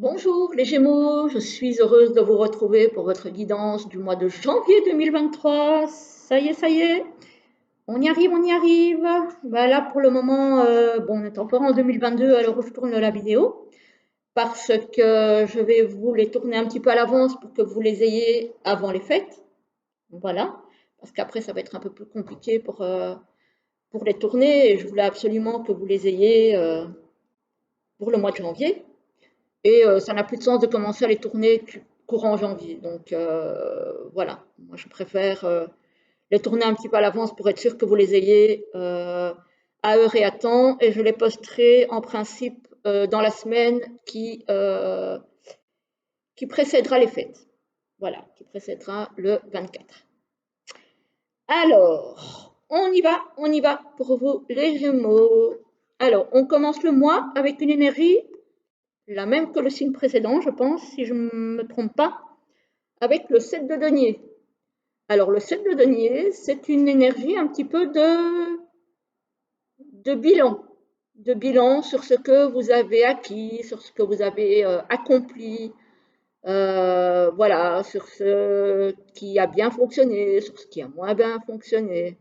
Bonjour les Gémeaux, je suis heureuse de vous retrouver pour votre guidance du mois de janvier 2023. Ça y est, on y arrive, on y arrive. Bah là pour le moment, bon, on est encore en 2022 à l'heure où je tourne la vidéo parce que je vais vous les tourner un petit peu à l'avance pour que vous les ayez avant les fêtes. Voilà, parce qu'après ça va être un peu plus compliqué pour les tourner et je voulais absolument que vous les ayez pour le mois de janvier. Et ça n'a plus de sens de commencer à les tourner courant janvier. Donc voilà, moi je préfère les tourner un petit peu à l'avance pour être sûr que vous les ayez à heure et à temps. Et je les posterai en principe dans la semaine qui précédera les fêtes. Voilà, qui précédera le 24. Alors, on y va pour vous les Gémeaux. Alors, on commence le mois avec une énergie la même que le signe précédent, je pense, si je ne me trompe pas, avec le 7 de denier. Alors, le 7 de denier, c'est une énergie un petit peu de bilan sur ce que vous avez acquis, sur ce que vous avez accompli, voilà, sur ce qui a bien fonctionné, sur ce qui a moins bien fonctionné.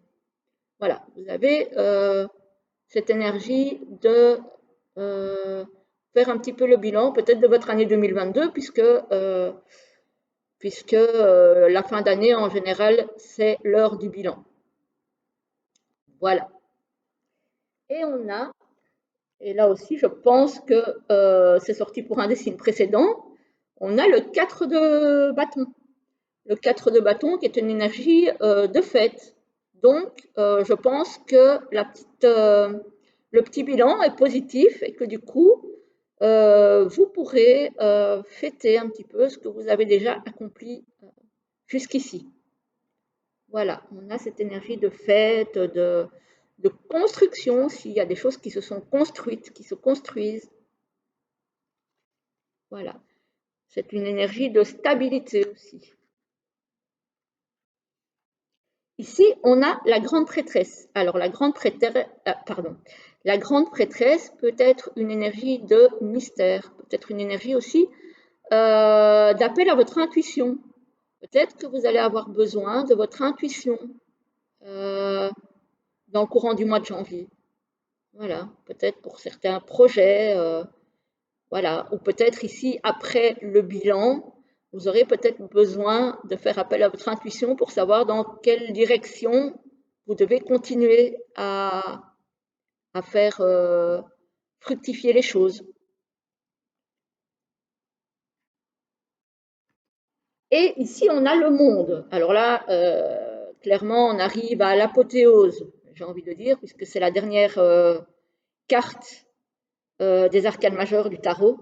Voilà, vous avez cette énergie de faire un petit peu le bilan, peut-être de votre année 2022, puisque la fin d'année, en général, c'est l'heure du bilan. Voilà. Et on a, et là aussi, je pense que c'est sorti pour un des signes précédents, on a le 4 de bâton. Le 4 de bâton qui est une énergie de fête. Donc, je pense que le petit bilan est positif et que du coup, vous pourrez fêter un petit peu ce que vous avez déjà accompli jusqu'ici. Voilà, on a cette énergie de fête, de construction, s'il y a des choses qui se sont construites, qui se construisent. Voilà, c'est une énergie de stabilité aussi. Ici, on a la grande prêtresse. Alors, la grande prêtresse peut être une énergie de mystère, peut être une énergie aussi d'appel à votre intuition. Peut-être que vous allez avoir besoin de votre intuition euh, dans le courant du mois de janvier. Voilà, peut-être pour certains projets, voilà, ou peut-être ici, après le bilan, vous aurez peut-être besoin de faire appel à votre intuition pour savoir dans quelle direction vous devez continuer à faire fructifier les choses. Et ici, on a le monde. Alors là, clairement, on arrive à l'apothéose, j'ai envie de dire, puisque c'est la dernière carte des arcanes majeures du tarot.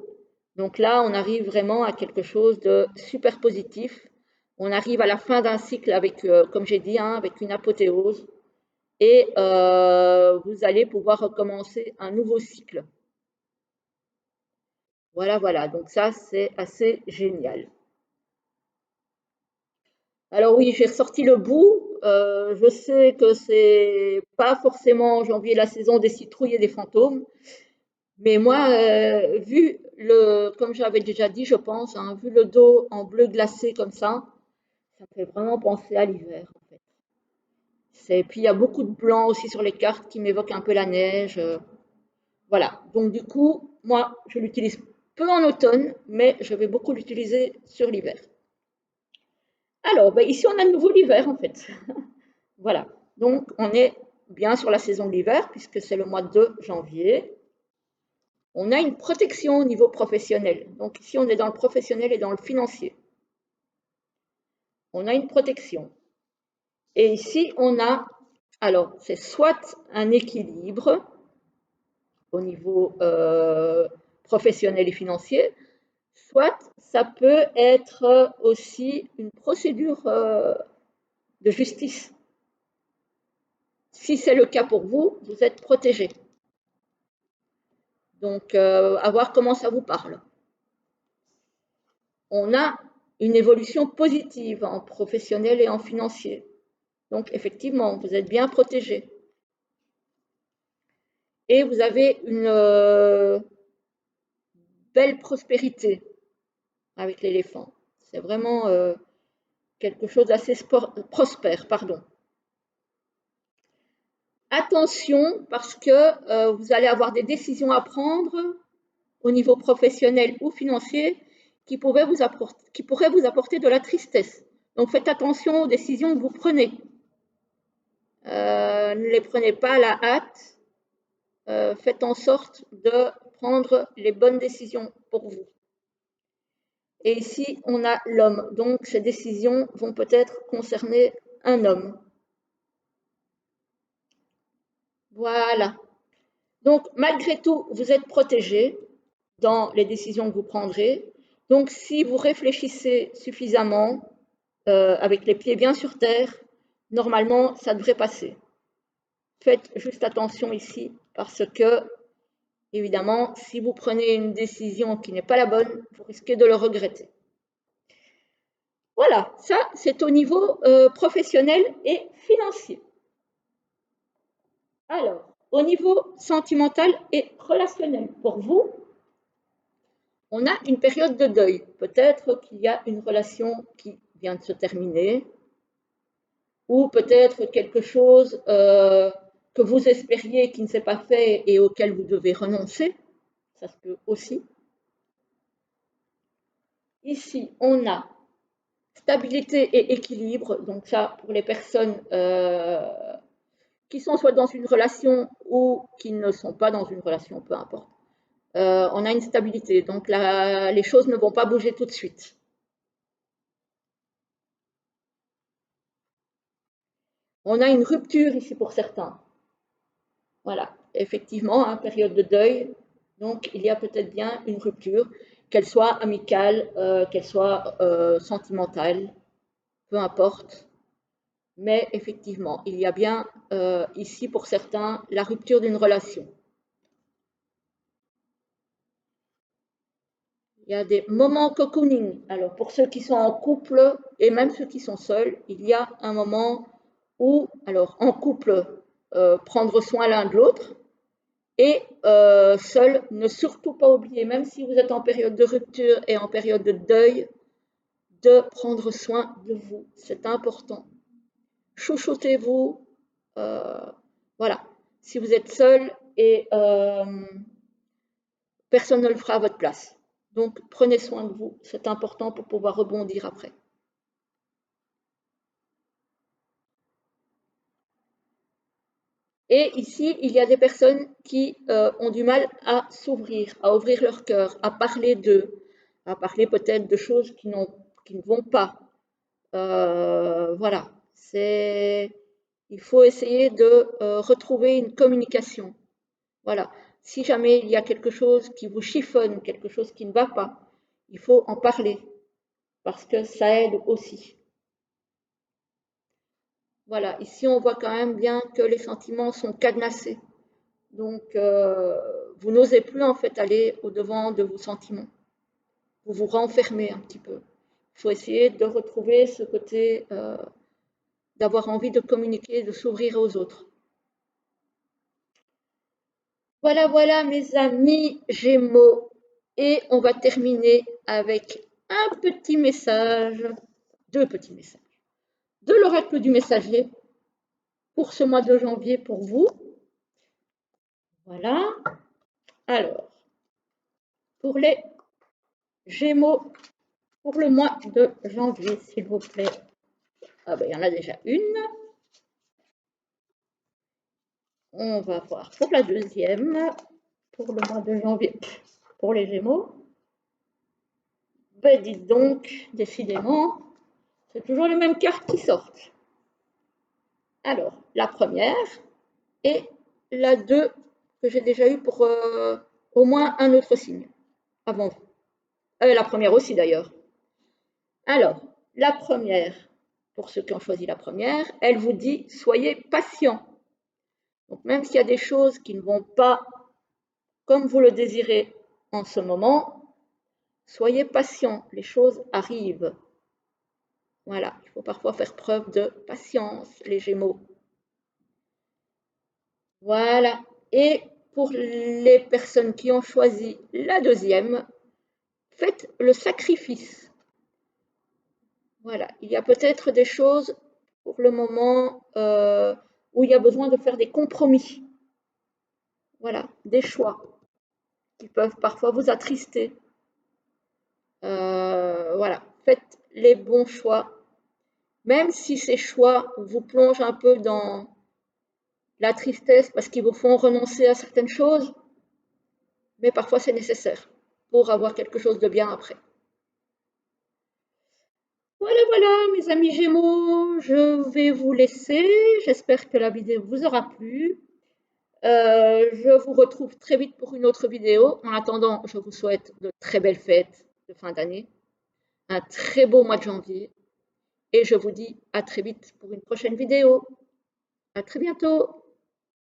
Donc là, on arrive vraiment à quelque chose de super positif. On arrive à la fin d'un cycle avec, comme j'ai dit, hein, avec une apothéose. Et vous allez pouvoir recommencer un nouveau cycle. Voilà, voilà. Donc ça, c'est assez génial. Alors oui, j'ai ressorti le bout. Je sais que c'est pas forcément janvier la saison des citrouilles et des fantômes. Mais moi, comme j'avais déjà dit, je pense, hein, vu le dos en bleu glacé comme ça me fait vraiment penser à l'hiver, en fait. Puis il y a beaucoup de blanc aussi sur les cartes qui m'évoquent un peu la neige. Voilà. Donc du coup, moi, je l'utilise peu en automne, mais je vais beaucoup l'utiliser sur l'hiver. Alors, ben, ici, on a de nouveau l'hiver, en fait. Voilà. Donc, on est bien sur la saison de l'hiver, puisque c'est le mois de janvier. On a une protection au niveau professionnel. Donc ici, on est dans le professionnel et dans le financier. On a une protection. Et ici, on a, alors, c'est soit un équilibre au niveau professionnel et financier, soit ça peut être aussi une procédure de justice. Si c'est le cas pour vous, vous êtes protégé. Donc, à voir comment ça vous parle. On a une évolution positive en professionnel et en financier. Donc, effectivement, vous êtes bien protégé. Et vous avez belle prospérité avec l'éléphant. C'est vraiment quelque chose d'assez prospère, pardon. Attention, parce que vous allez avoir des décisions à prendre au niveau professionnel ou financier qui pourraient vous apporter de la tristesse. Donc faites attention aux décisions que vous prenez. Ne les prenez pas à la hâte. Faites en sorte de prendre les bonnes décisions pour vous. Et ici, on a l'homme. Donc ces décisions vont peut-être concerner un homme. Voilà. Donc malgré tout, vous êtes protégé dans les décisions que vous prendrez. Donc si vous réfléchissez suffisamment, avec les pieds bien sur terre, normalement, ça devrait passer. Faites juste attention ici, parce que, évidemment, si vous prenez une décision qui n'est pas la bonne, vous risquez de le regretter. Voilà, ça, c'est au niveau professionnel et financier. Alors, au niveau sentimental et relationnel, pour vous, on a une période de deuil. Peut-être qu'il y a une relation qui vient de se terminer, ou peut-être quelque chose que vous espériez qui ne s'est pas fait et auquel vous devez renoncer. Ça se peut aussi. Ici, on a stabilité et équilibre. Donc ça, pour les personnes qui sont soit dans une relation ou qui ne sont pas dans une relation, peu importe. On a une stabilité. Donc les choses ne vont pas bouger tout de suite. On a une rupture ici pour certains. Voilà, effectivement, hein, période de deuil. Donc, il y a peut-être bien une rupture, qu'elle soit amicale, qu'elle soit sentimentale, peu importe. Mais effectivement, il y a bien ici pour certains la rupture d'une relation. Il y a des moments cocooning. Alors, pour ceux qui sont en couple et même ceux qui sont seuls, il y a un moment où, alors, en couple, prendre soin l'un de l'autre. Et seul, ne surtout pas oublier, même si vous êtes en période de rupture et en période de deuil, de prendre soin de vous. C'est important. Chouchoutez-vous. Voilà. Si vous êtes seul et personne ne le fera à votre place. Donc, prenez soin de vous. C'est important pour pouvoir rebondir après. Et ici, il y a des personnes qui ont du mal à s'ouvrir, à ouvrir leur cœur, à parler d'eux, à parler peut-être de choses qui ne vont pas. Voilà, il faut essayer de retrouver une communication. Voilà, si jamais il y a quelque chose qui vous chiffonne, quelque chose qui ne va pas, il faut en parler parce que ça aide aussi. Voilà, ici on voit quand même bien que les sentiments sont cadenassés. Donc, vous n'osez plus en fait aller au-devant de vos sentiments. Vous vous renfermez un petit peu. Il faut essayer de retrouver ce côté d'avoir envie de communiquer, de s'ouvrir aux autres. Voilà, voilà mes amis Gémeaux. Et on va terminer avec un petit message, deux petits messages, de l'oracle du messager pour ce mois de janvier pour vous. Voilà. Alors, pour les Gémeaux, pour le mois de janvier, s'il vous plaît. Ah ben, il y en a déjà une. On va voir pour la deuxième, pour le mois de janvier, pour les Gémeaux. Ben, dites donc, décidément, c'est toujours les mêmes cartes qui sortent. Alors, la première et la 2 que j'ai déjà eu pour au moins un autre signe avant vous. La première aussi d'ailleurs. Alors, la première, pour ceux qui ont choisi la première, elle vous dit soyez patient. Donc, même s'il y a des choses qui ne vont pas comme vous le désirez en ce moment, soyez patient, les choses arrivent. Voilà, il faut parfois faire preuve de patience, les Gémeaux. Voilà, et pour les personnes qui ont choisi la deuxième, faites le sacrifice. Voilà, il y a peut-être des choses pour le moment où il y a besoin de faire des compromis. Voilà, des choix qui peuvent parfois vous attrister. Voilà, faites les bons choix, même si ces choix vous plongent un peu dans la tristesse parce qu'ils vous font renoncer à certaines choses, mais parfois c'est nécessaire pour avoir quelque chose de bien après. Voilà, voilà, mes amis Gémeaux, je vais vous laisser. J'espère que la vidéo vous aura plu. Je vous retrouve très vite pour une autre vidéo. En attendant, je vous souhaite de très belles fêtes de fin d'année, un très beau mois de janvier, et je vous dis à très vite pour une prochaine vidéo. À très bientôt.